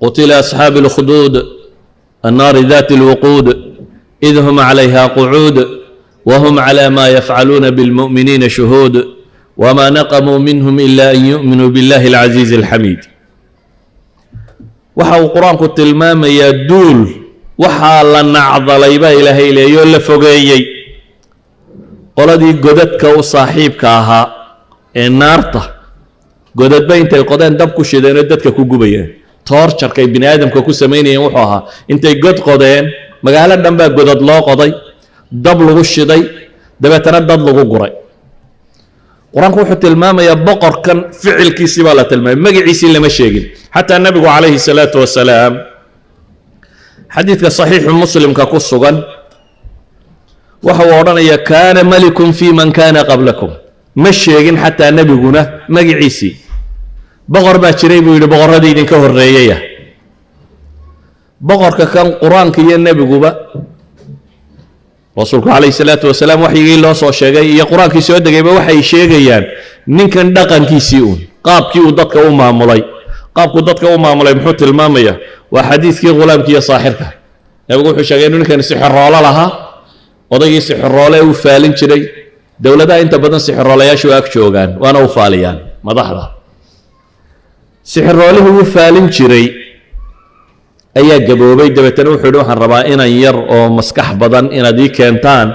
قتل أصحاب الأخدود النار ذات الوقود إذ هم عليها قعود وهم على ما يفعلون بالمؤمنين شهود وما نقموا منهم إلا أن يؤمنوا بالله العزيز الحميد. وحاو القرآن قلت المام يدول وحا لنعض ليبا إلهي إليه لفقيي قلدي قدتك وصاحبك أها النارطة قدت بين تيقودين دبكو شدين ردتك كوكوبيين تورشر كي بني آدم كوكو سميني وحوها انت قد قدين مقالة دنبا قدت لا قضي دب لغو الشدي دبتنا دب لغو قري قرآن كو حتى المام يا بقر كان فعل كيسي بالة المام ما عيسي لما شيقين حتى النبي عليه الصلاة والسلام حديث صحيح مسلم كقصة وهو ورنا كان ملك في من كان قبلكم مشيقين حتى النبي قلنا ما عيسي بقر ما تشريبه إلى بقر هذه كهر رياية بقر كان قرآن كي النبي قبا رسولك عليه الصلاة والسلام وحي الله صلى شيء يا قرآن كي سود جايبه وحي شيء جيان نين دقن كي سيون قاب كي ودتك وما ملاي قاب ودتك وما ملاي محط المامية وحديث كي غلام كي صاحرك يقول حشاجين إنه كان سحر الله لها وضيق سحر الله وفالين شري دولة دا أنت بدن سحر الله يا شو أكشوجان وأنا وفاليان ما ضحضة سحر الله وفالين شري أي جبوبي دبتنا وحلو حربا إنا ير أو مسكح بدن إنا دي كنتان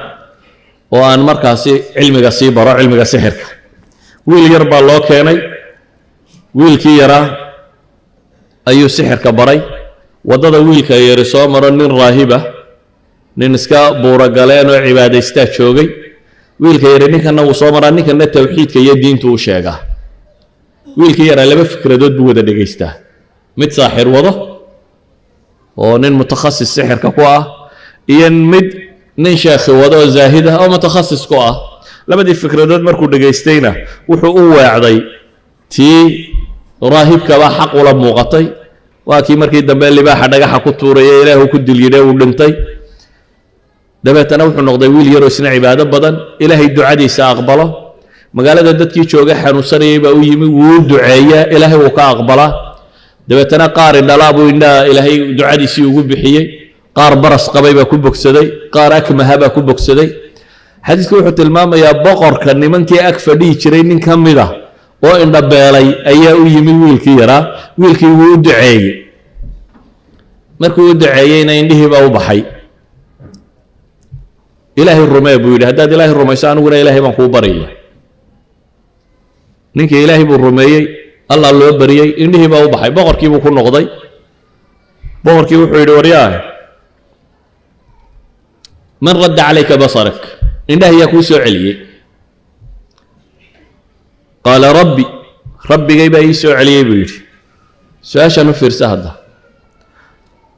وأن مركزي علم قصي برا علم سحر ويل يربى الله كاني ويل كي يرى أيو سحر كبري وضد ويل كي يرسو مرة نين راهبة ننسكا بورا قالين وعبادة استاتشوغي ويل كي يرى نيكا نوصو مرة نيكا نتوحيد كي يدين توشيغا ويل كي يرى لما فكرة دود بودا دقيستا متساحر وضه ونن متخصص سحر كقوة ينمد نن شيخ وضع زاهدة أو متخصص قوة لما دي فكرة دود مركو دقيستينا وحو وعدي تي راهب كبا حق ولا موغطي واكي مركي دنبال اللي باحا دقا حقو توريا إله كد اليدا ولنتي دبتنا وحو نقضي ويل يرو سنة عبادة بدن إلهي الدعاء دي سأقبله مقالة دادتكي شوغا حنوصري بأويمي ودعايا إلهي وكا أقبله دبتنا قار دلابو إن إلهي دعادي سيوغو بحيي قار برس قبيبا كوبك سدي قار أكمهابا كوبك سدي حديث كوحة الماما يا بقر كان منكي أكفدي شرين كاملة وإن دبالي أياو يمي ويلكي يرى ويلكي ودعاي مركو ودعايين عنده باو بحي إلهي الرمي بويلي هداد إلهي الرمي سانو إلهي من خوبرية نينكي إلهي بالرمي الله لو بريي إنه باو بحي بقركي بو كو نقداي بقركي وحو يدي ورياه من رد عليك بصرك إنه يكون سو علي قال ربي جايبه يسو علي بيري ساشا نفر سهده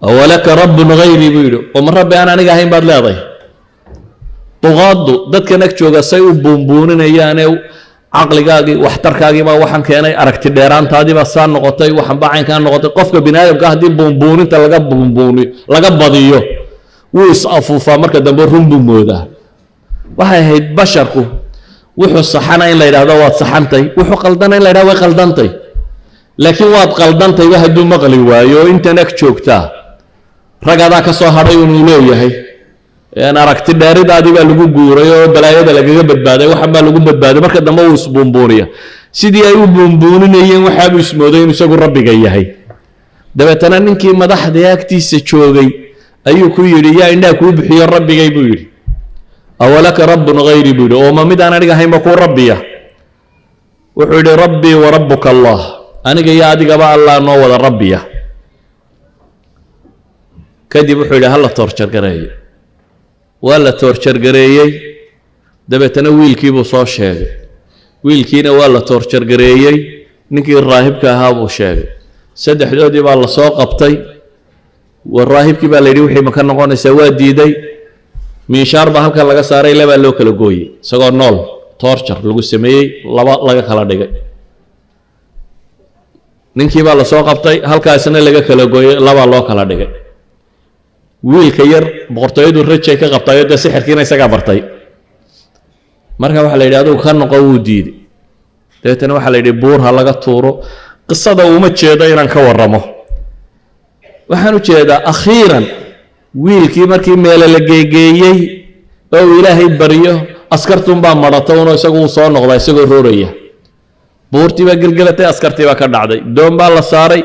أولك رب غيري بيري ومن ربي أنا نقاهين بعد لاضي طغاضو دادك نكتوغا سيو بومبونين اياني caqligaagii waxtarkaagii baa waxaan keenay aragti dheeraantaadii baa saan noqotay waxaan baacan ka noqotay qofka binaadamka hadii buunbuuninta laga badiyo wuu is afuufa marka dambe runbu mooda waxay ahayd basharku wuxuu saxana in la yiraahdo waad saxantay wuxuu qaldana in la yiraahdo way qaldantay laakiin waad qaldantay wax haduu maqli waayo inta nak joogta ragada ka soo haray inuu leeyahay أنا أركت داري دادي بالجو جوريو بلايا دلقة بدبادة وحبا لجو بدبادة مركز دمو وسبومبوريا سيدي أيو بومبوني نيجي وحاب يسمودين وسقوا ربي جاي هاي دبتنا نكى مدح دياكتي سشوغي أيو كويري يا إندا كوب حي ربي جاي بيري أولك رب غير بيري وما مد أنا رجع هاي بقول ربي وحول ربي وربك الله أنا جاي أدي جبا الله نوّد ربي كدي وحول هلا تورشر قرية ولا تورشر قرية دبتنا ويلكي بصو شاقي ويلكينا ولا تورشر قرية نكي الراهب كهابو شاقي سدح دودي بالله سوق قبطي والراهب كي بالي وحي مكان نقون سواد ديدي من شاربه هلكا لغا ساري لبا لو كلا غوي سغو نول تورشر لغو سميي لبا لغا كلا دغاي نينكي بالله سوق قبطي هلكا اسنا لغا كلا غوي لبا لو كلا دغاي wiilka yar boqortooyadu rajay ka qabtay oo sixirkiina isaga bartay marka waxa la yiraahdo ka noqo uu diiday deetana waxa la yiraahdo buur ha laga tuuro qisada uma jeedo inaan ka waramo waxaan u jeedaa akhiiran wiilkii markii meele la geegeeyey oo ilaahay baryo askartun baa marata uno isagu soo noqda isagoo rooraya buurtii baa gelgelatay askartii baa ka dhacday doon baa la saaray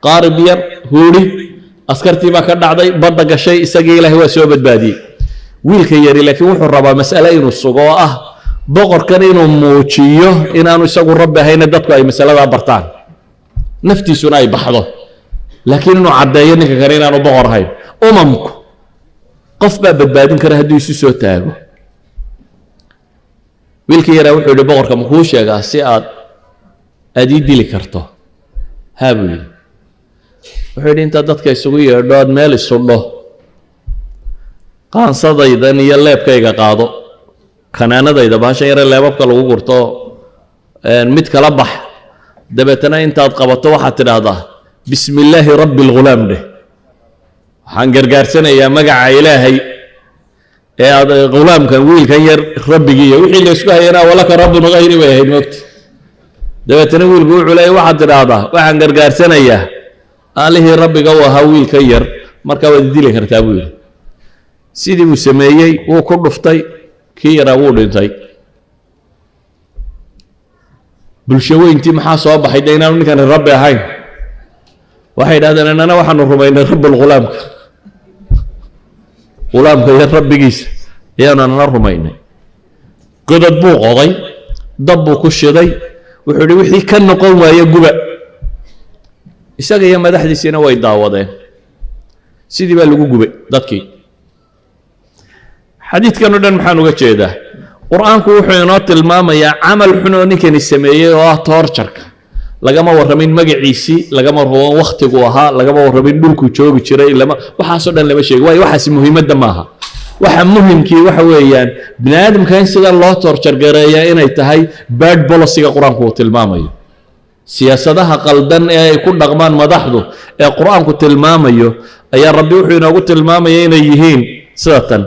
qaarib yar huuri askartii baa ka dhacday badda gashay isagii ilaahay waa soo badbaadiyey wiilka yari laakiin wuxuu rabaa mas'ale inuu sugo oo ah boqorkan inuu muujiyo inaanu isagu rabbi ahayna dadku ay mas'aladaa bartaan naftiisuna ay baxdo laakiin inuu caddeeyo ninka kale inaanu boqor ahayn umamku qof baa badbaadin kara hadduu isu soo taago wiilkii yaraa wuxuu yidhi boqorka makuu sheegaa si aad ii dili karto haa buu yidhi wuxuu yidhi intaad dadka isugu yeedho aad meel isudho qaansadaydan iyo leebkayga qaado kanaanadayda bahashan yare leebabka lagu gurto mid kala bax dabeetana intaad qabato waxaad tidhaahdaa bismi illaahi rabbi alghulaam dheh waxaan gargaarsanayaa magaca ilaahay ee aad ghulaamkan wiilkan yar rabbigiiyo wixii la isku hayana walaka rabbun hayri bay ahayd moogta dabeetana wiilku wuxuu leeyahy waxaad tidhaahdaa waxaan gargaarsanayaa aalihii rabbiga u ahaa wiilkan yar markaa waad dili kartaa buu yidhi sidii buu sameeyey wuu ku dhuftay kii yaraa wuu dhintay bulsho weyntii maxaa soo baxay de inaanu ninkani rabbi ahayn waxay yidhahdeen annana waxaanu rumaynay rabbulghulaamka ghulaamka iyo rabbigiisa ayaanu annana rumaynay godod buu qoday dab buu ku shiday wuxuu yidhi wixii ka noqon waaye guba isaga iyo madaxdiisiina way daawadeen sidii baa lagu gubay dadkii xadiidkan oo dhan maxaan uga jeedaa qur-aanku wuxuu inoo tilmaamayaa camal xun oo ninkani sameeyey oo ah toorjarka lagama warramin magaciisii lagama warramin wakhtigu ahaa lagama warramin dhulkuu joogi jiray waxaasoo dhan lama sheegi waayo waxaasi muhiimadda maaha waxa muhimkii waxa weeyaan bini aadamka in sida loo toorjargareeyaa inay tahay bad policyga qur-aanku uu tilmaamayo siyaasadaha qaldan ee ay ku dhaqmaan madaxdu ee qur-aanku tilmaamayo ayaa rabbi wuxuu inoogu tilmaamaya inay yihiin sida tan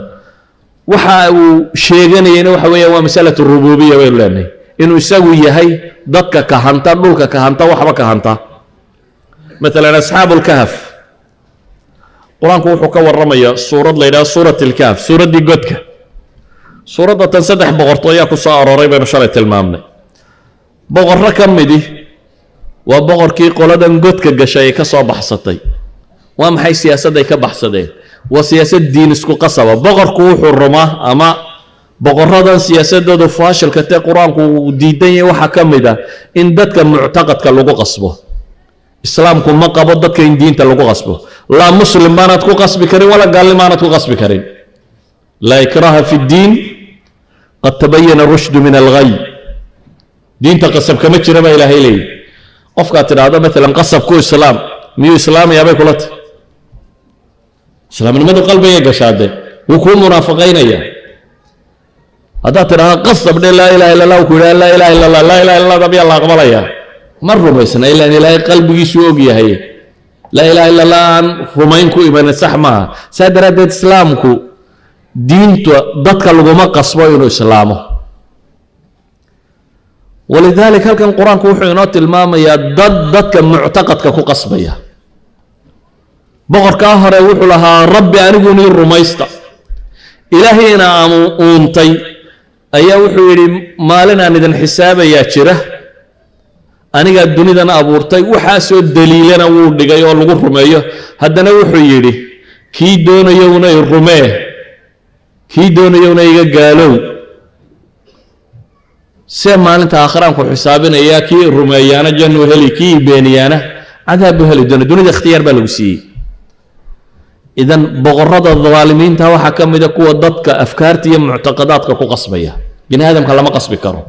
waxa uu sheeganayayna waxa weeyaan waa masalatu rububiya baynu leenahay inuu isagu yahay dadka kahanta dhulka kahanta waxba kahanta maalan asxaabu lkahf qur-aanku wuxuu ka warramayaa suurad la yidhaha suurat ilkahf suuraddii godka suuradda tan 3 boqortoo ayaa ku soo arooray baynu shalay tilmaamnay boqorro ka midi waa boqorkii qoladan godka gashay ay ka soo baxsatay waa maxay siyaasadday ka baxsadeen waa siyaasad diin isku qasaba boqorku wuxuu rumaa ama boqoradan siyaasadoodu faashilka tee qur-aanku uu diidan yahay waxaa ka mid ah in dadka muctaqadka lagu qasbo islaamku ma qabo dadka in diinta lagu qasbo laa muslim baanaad ku qasbi karin wala gaalin baanaad ku qasbi karin laa ikraha fi ddiin qad tabayana rushdu min alghay diinta qasab kama jira baa ilaahay leeyahy qofkaad tidhaahdo maalan qasabku islaam miyuu islaamayaa bay kula tahy islaamnimadu qalbigay gashaade wuu kuu munaafaqaynaya haddaad tidhaahdo qasab dhe laa ilaha illa allah ku yidhaha laa ilaha illa allah laa ilaha illa allah miyaa la aqbalayaa ma rumaysna ilaan ilaahay qalbigiisu og yahay laa ilaha illa allah aan rumayn ku imanin sax maaha saa daraaddeed islaamku diinta dadka laguma qasbo inuu islaamo walidaalika halkan qur-aanku wuxuu inoo tilmaamayaa dadka muctaqadka ku qasbaya boqorkaa hore wuxuu lahaa rabbi aniguunii rumaysta ilaahayna aanu uuntay ayaa wuxuu yidhi maalin aan idin xisaabayaa jira anigaa dunidan abuurtay waxaasoo daliilana wuu dhigay oo lagu rumeeyo haddana wuxuu yidhi kii doonayowna i rumee kii doonayowna iga gaalow see maalinta aakhiraan ku xisaabinayaa kii rumeeyaana jannuu heli kii beeniyaana cadaabu heli doona dunida ikhtiyaar baa lagu siiyey idan boqorrada daalimiinta waxaa ka mid a kuwa dadka afkaarta iyo muctaqadaadka ku qasbaya bini aadamka lama qasbi karo